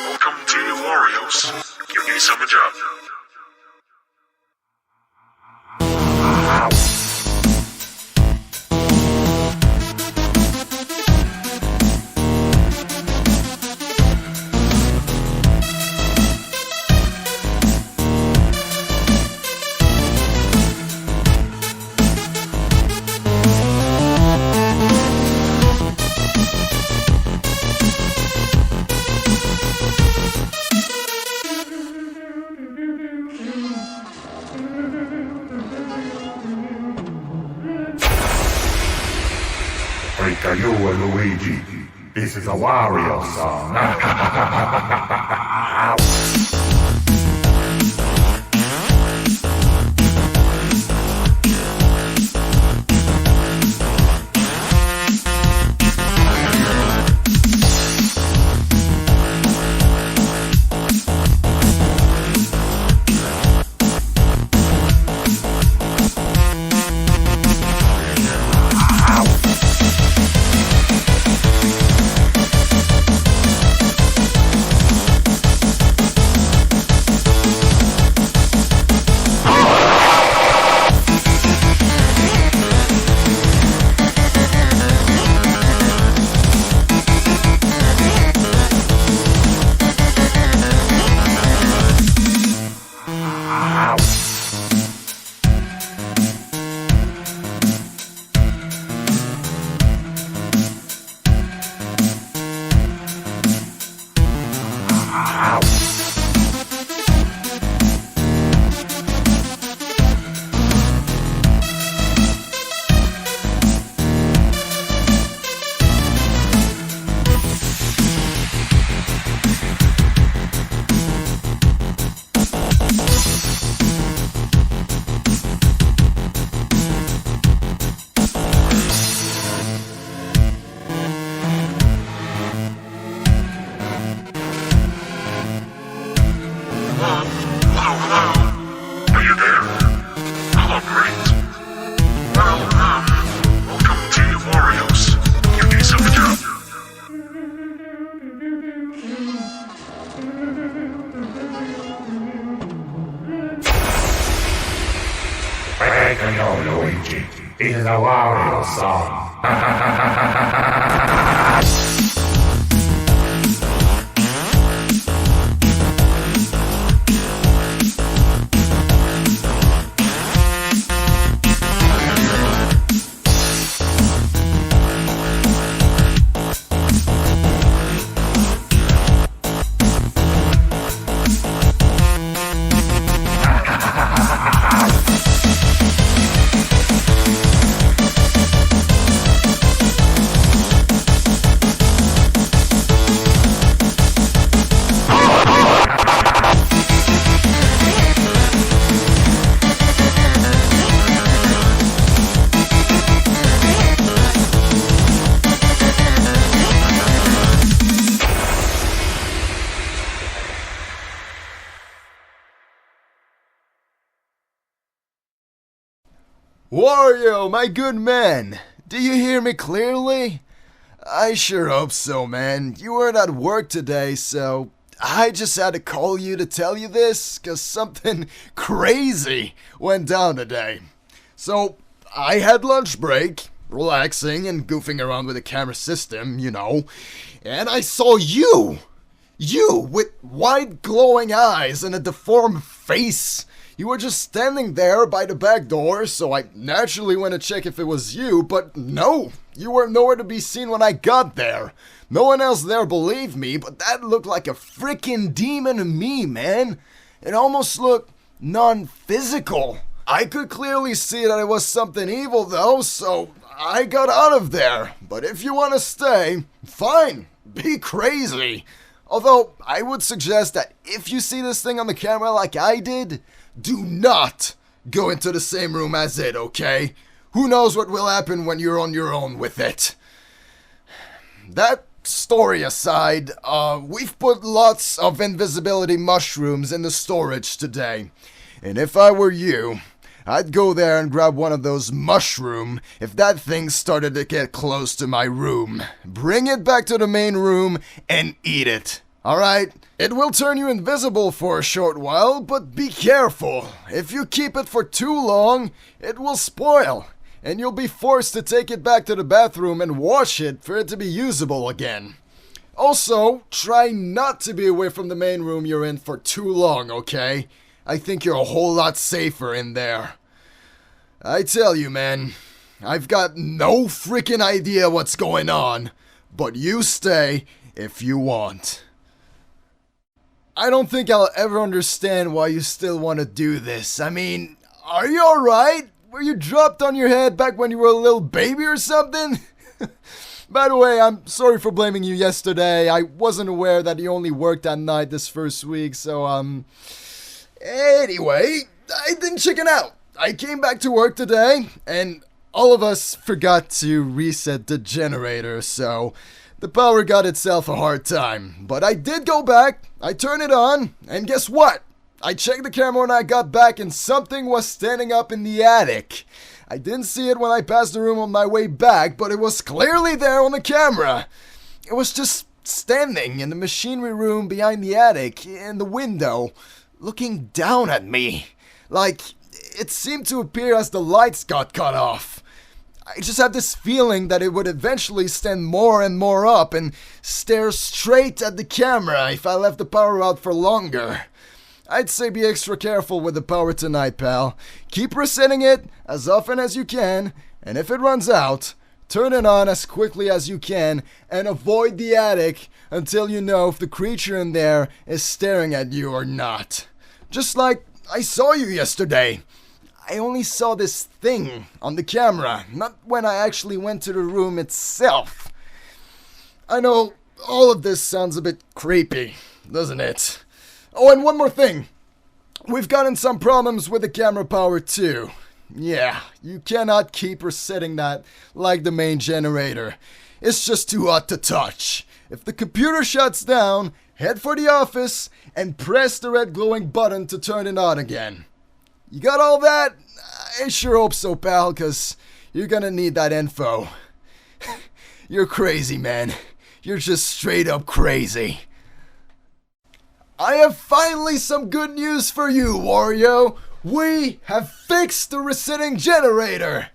Welcome to Wario's. You need some job. You and Luigi, this is a Wario song. Luigi, this is a Wario song. Wario, my good man, do you hear me clearly? I sure hope so, man. You weren't at work today, so I just had to call you to tell you this, cause something crazy went down today. So, I had lunch break, relaxing and goofing around with the camera system, you know, and I saw you! You, with wide glowing eyes and a deformed face. You were just standing there by the back door, so I naturally went to check if it was you, but no, you were nowhere to be seen when I got there. No one else there believed me, but that looked like a freaking demon to me, man. It almost looked non-physical. I could clearly see that it was something evil though, so I got out of there. But if you want to stay, fine, be crazy. Although, I would suggest that if you see this thing on the camera like I did, do not go into the same room as it, okay? Who knows what will happen when you're on your own with it? That story aside, we've put lots of invisibility mushrooms in the storage today. And if I were you, I'd go there and grab one of those mushroom if that thing started to get close to my room. Bring it back to the main room and eat it. Alright? It will turn you invisible for a short while, but be careful. If you keep it for too long, it will spoil. And you'll be forced to take it back to the bathroom and wash it for it to be usable again. Also, try not to be away from the main room you're in for too long, okay? I think you're a whole lot safer in there. I tell you, man, I've got no freaking idea what's going on, but you stay if you want. I don't think I'll ever understand why you still want to do this. I mean, are you alright? Were you dropped on your head back when you were a little baby or something? By the way, I'm sorry for blaming you yesterday. I wasn't aware that you only worked at night this first week, so, Anyway, I didn't chicken out. I came back to work today, and all of us forgot to reset the generator, so the power got itself a hard time. But I did go back, I turned it on, and guess what? I checked the camera when I got back and something was standing up in the attic. I didn't see it when I passed the room on my way back, but it was clearly there on the camera. It was just standing in the machinery room behind the attic, in the window, looking down at me. Like, it seemed to appear as the lights got cut off. I just had this feeling that it would eventually stand more and more up and stare straight at the camera if I left the power out for longer. I'd say be extra careful with the power tonight, pal. Keep resetting it as often as you can, and if it runs out, turn it on as quickly as you can and avoid the attic until you know if the creature in there is staring at you or not. Just like I saw you yesterday. I only saw this thing on the camera, not when I actually went to the room itself. I know all of this sounds a bit creepy, doesn't it? Oh, and one more thing. We've gotten some problems with the camera power too. Yeah, you cannot keep resetting that like the main generator. It's just too hot to touch. If the computer shuts down, head for the office and press the red glowing button to turn it on again. You got all that? I sure hope so, pal, cause you're gonna need that info. You're crazy, man. You're just straight up crazy. I have finally some good news for you, Wario. We have fixed the resetting generator.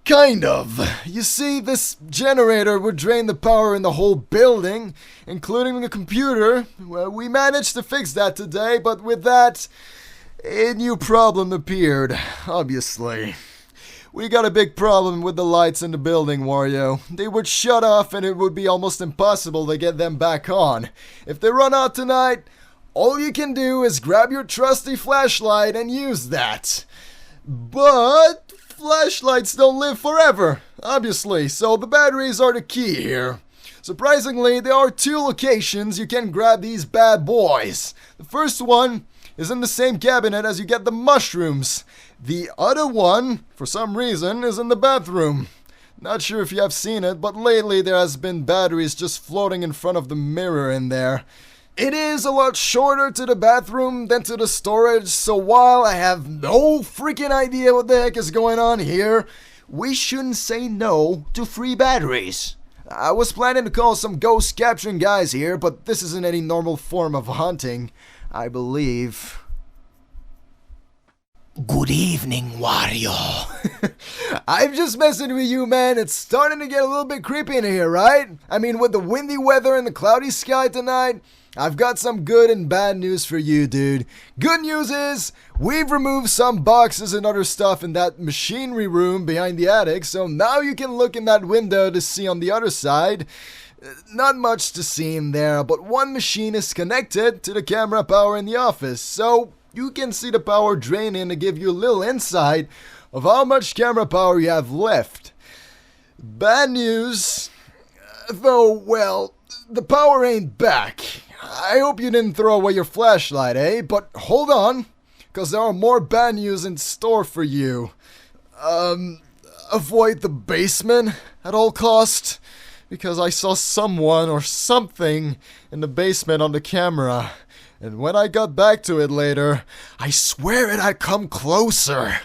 Kind of. You see, this generator would drain the power in the whole building, including the computer. Well, we managed to fix that today, but with that, a new problem appeared, obviously. We got a big problem with the lights in the building, Wario. They would shut off and it would be almost impossible to get them back on. If they run out tonight, all you can do is grab your trusty flashlight and use that. But flashlights don't live forever, obviously, so the batteries are the key here. Surprisingly, there are two locations you can grab these bad boys. The first one is in the same cabinet as you get the mushrooms. The other one, for some reason, is in the bathroom. Not sure if you have seen it, but lately there has been batteries just floating in front of the mirror in there. It is a lot shorter to the bathroom than to the storage, so while I have no freaking idea what the heck is going on here, we shouldn't say no to free batteries. I was planning to call some ghost capturing guys here, but this isn't any normal form of hunting, I believe. Good evening, Wario. I'm just messing with you, man. It's starting to get a little bit creepy in here, right? I mean, with the windy weather and the cloudy sky tonight, I've got some good and bad news for you, dude. Good news is, we've removed some boxes and other stuff in that machinery room behind the attic, so now you can look in that window to see on the other side. Not much to see in there, but one machine is connected to the camera power in the office, so you can see the power draining to give you a little insight of how much camera power you have left. Bad news, though, well, the power ain't back. I hope you didn't throw away your flashlight, eh? But hold on. because there are more bad news in store for you. Avoid the basement at all cost, because I saw someone or something in the basement on the camera. And when I got back to it later, I swear it had come closer.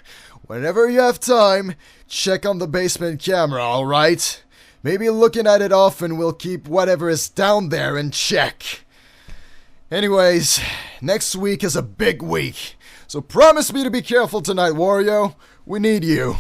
Whenever you have time, check on the basement camera, alright? Maybe looking at it often will keep whatever is down there in check. Anyways, next week is a big week, so promise me to be careful tonight, Wario. We need you.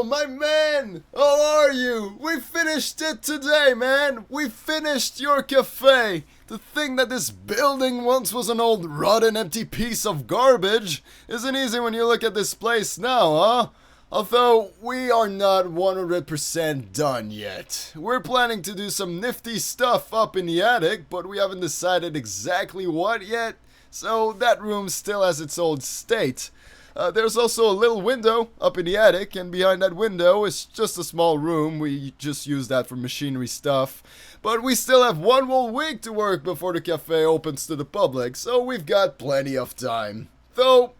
my man! How are you? We finished it today, man! We finished your cafe! To think that this building once was an old rotten empty piece of garbage isn't easy when you look at this place now, huh? Although, we are not 100% done yet. We're planning to do some nifty stuff up in the attic, but we haven't decided exactly what yet, so that room still has its old state. There's also a little window up in the attic, and behind that window is just a small room. We just use that for machinery stuff. But we still have one whole week to work before the cafe opens to the public, so we've got plenty of time. Though,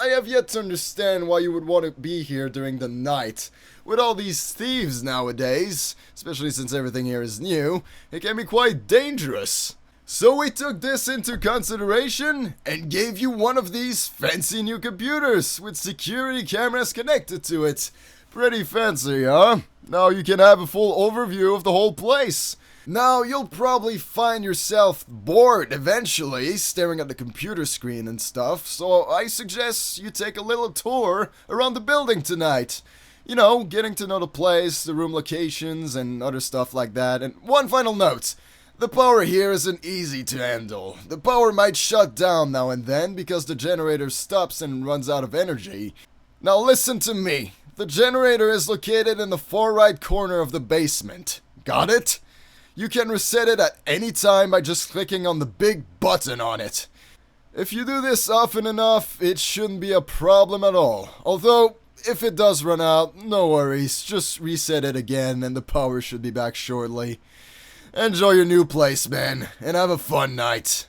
I have yet to understand why you would want to be here during the night. With all these thieves nowadays, especially since everything here is new, it can be quite dangerous. So we took this into consideration and gave you one of these fancy new computers with security cameras connected to it. Pretty fancy, huh? Now you can have a full overview of the whole place. Now you'll probably find yourself bored eventually, staring at the computer screen and stuff, so I suggest you take a little tour around the building tonight. You know, getting to know the place, the room locations, and other stuff like that. And one final note. The power here isn't easy to handle. The power might shut down now and then because the generator stops and runs out of energy. Now listen to me. The generator is located in the far right corner of the basement. Got it? You can reset it at any time by just clicking on the big button on it. If you do this often enough, it shouldn't be a problem at all. Although, if it does run out, no worries. Just reset it again and the power should be back shortly. Enjoy your new place, man, and have a fun night.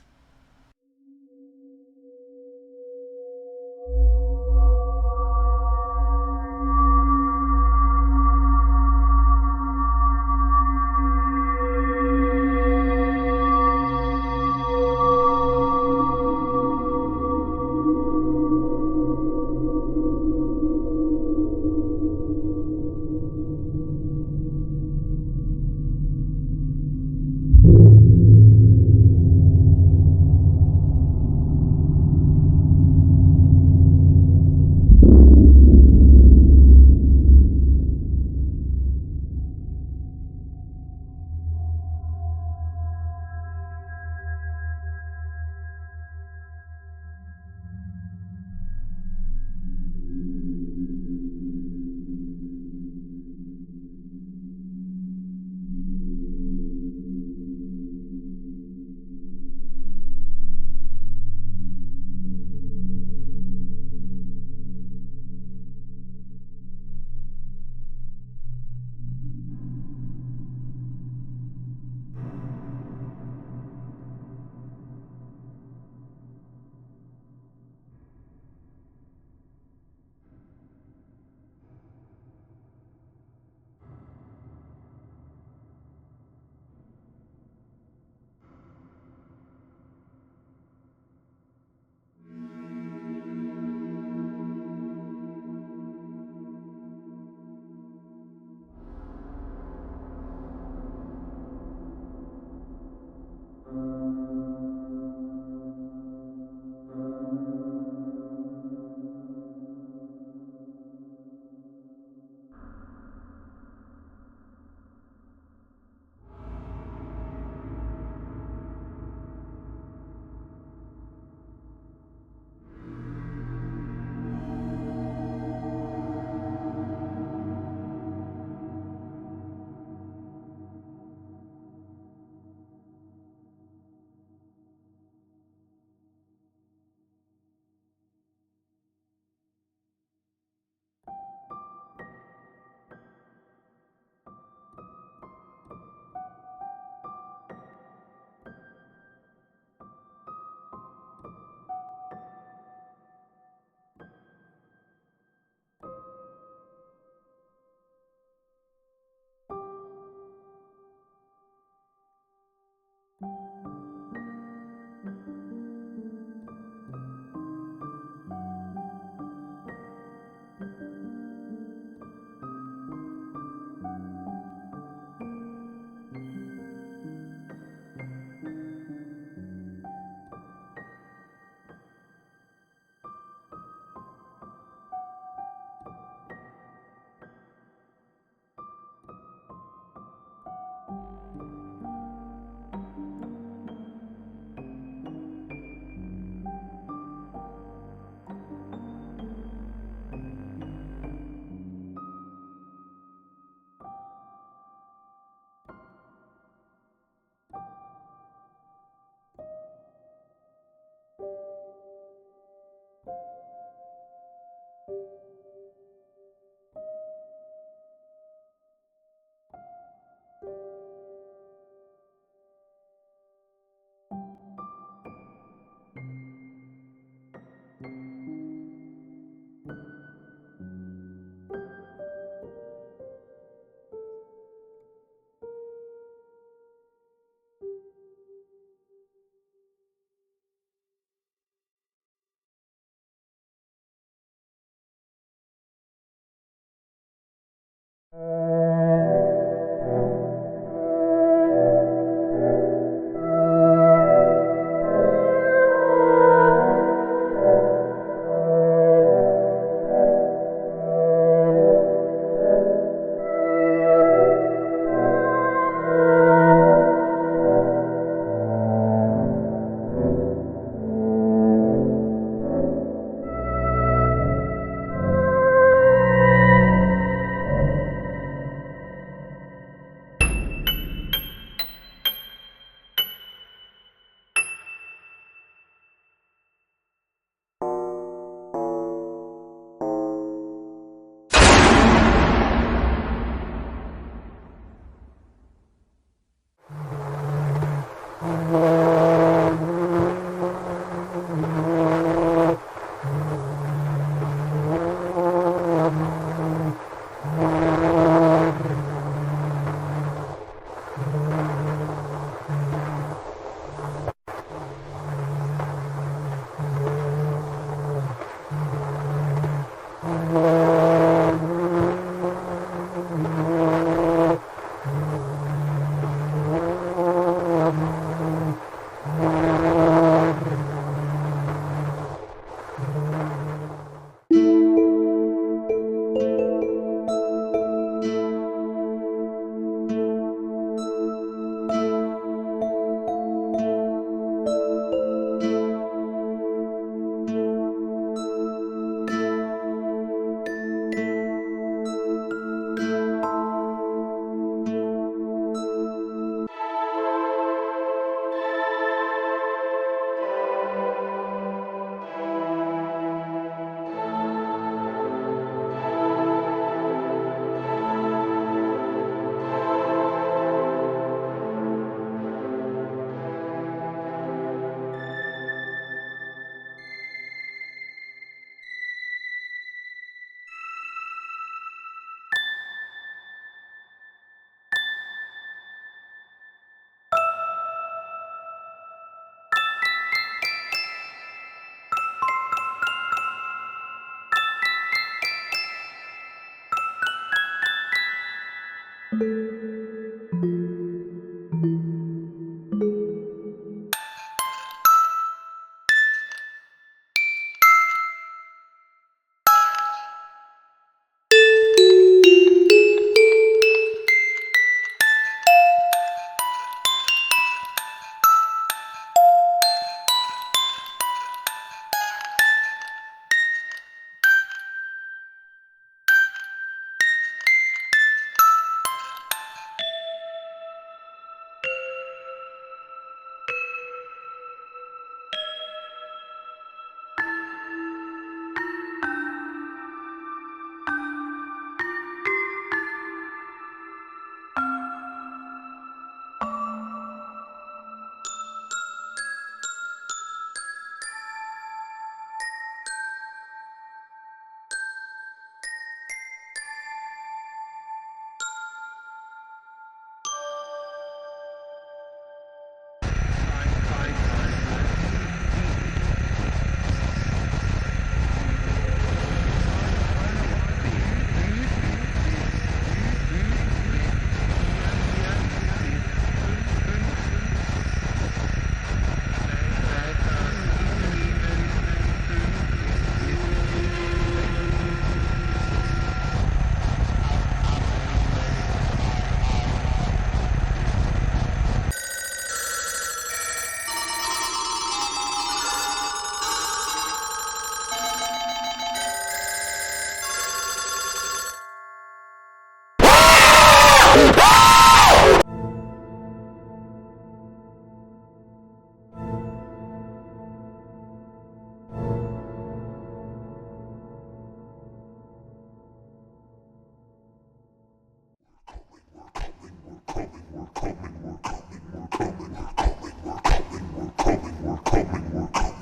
coming, we're coming.